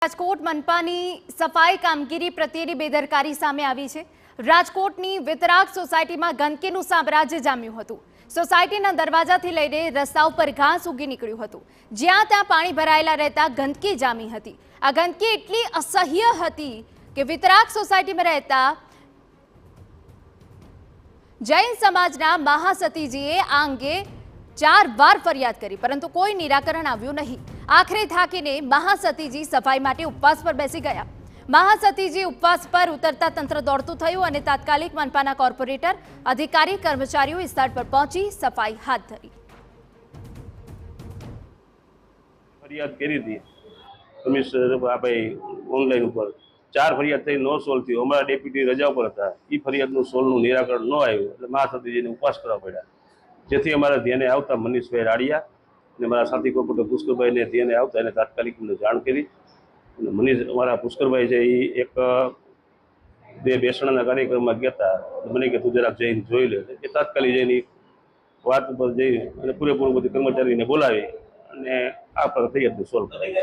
રાજકોટ મનપાની સફાઈ કામગીરી પ્રત્યેની બેદરકારી સામે આવી છે। રાજકોટની વિતરાગ સોસાયટીમાં ગંદકીનું સામ્રાજ્ય જામ્યું હતું। સોસાયટીના દરવાજાથી લઈને રસ્તા ઉપર ઘાસ ઉગી નીકળ્યું હતું। જ્યાં ત્યાં પાણી ભરાયેલા રહેતા ગંદકી જામી હતી। આ ગંદકી એટલી અસહ્ય હતી કે વિતરાગ સોસાયટીમાં રહેતા જૈન સમાજના મહાસતીજીએ આ અંગે 4 વાર ફરિયાદ કરી, પરંતુ કોઈ નિરાકરણ આવ્યું નહીં। આખરે થાકીને મહાસતીજી સફાઈ માટે ઉપવાસ પર બેસી ગયા। મહાસતીજી ઉપવાસ પર ઉતરતા તંત્ર દોડતું થયું અને તાત્કાલિક મનપાના કોર્પોરેટર, અધિકારી, કર્મચારીઓ સ્થળ પર પહોંચી સફાઈ હાથ ધરી। ફરિયાદ કરી હતી કમિશનર ભાઈ ઓનલાઈન ઉપર 4 ફરિયાદ થઈ, નો સોલ્વ થયો। અમારા ડેપ્યુટી રજા ઉપર હતા, એ ફરિયાદનું સોલ્વનું નિરાકરણ ન આવ્યું એટલે મહાસતીજીને ઉપવાસ કરવા પડ્યા। જેથી અમારા ધ્યાને આવતા મનીષભાઈ રાડિયા અને મારા સાથી કોર્પોરેટર પુષ્કરભાઈને ધ્યાને આવતા એને તાત્કાલિક અમને જાણ કરી અને મનીષ અમારા પુષ્કરભાઈ છે એ એક 2 બેસણાના કાર્યક્રમમાં ગયા હતા। મને કે તું જરાક જઈને જોઈ લે, એ તાત્કાલિક જઈને વાત ઉપર જઈ અને પૂરેપૂરું બધી કર્મચારીને બોલાવી અને આ ફરિયાદને સોલ્વ કરાવી।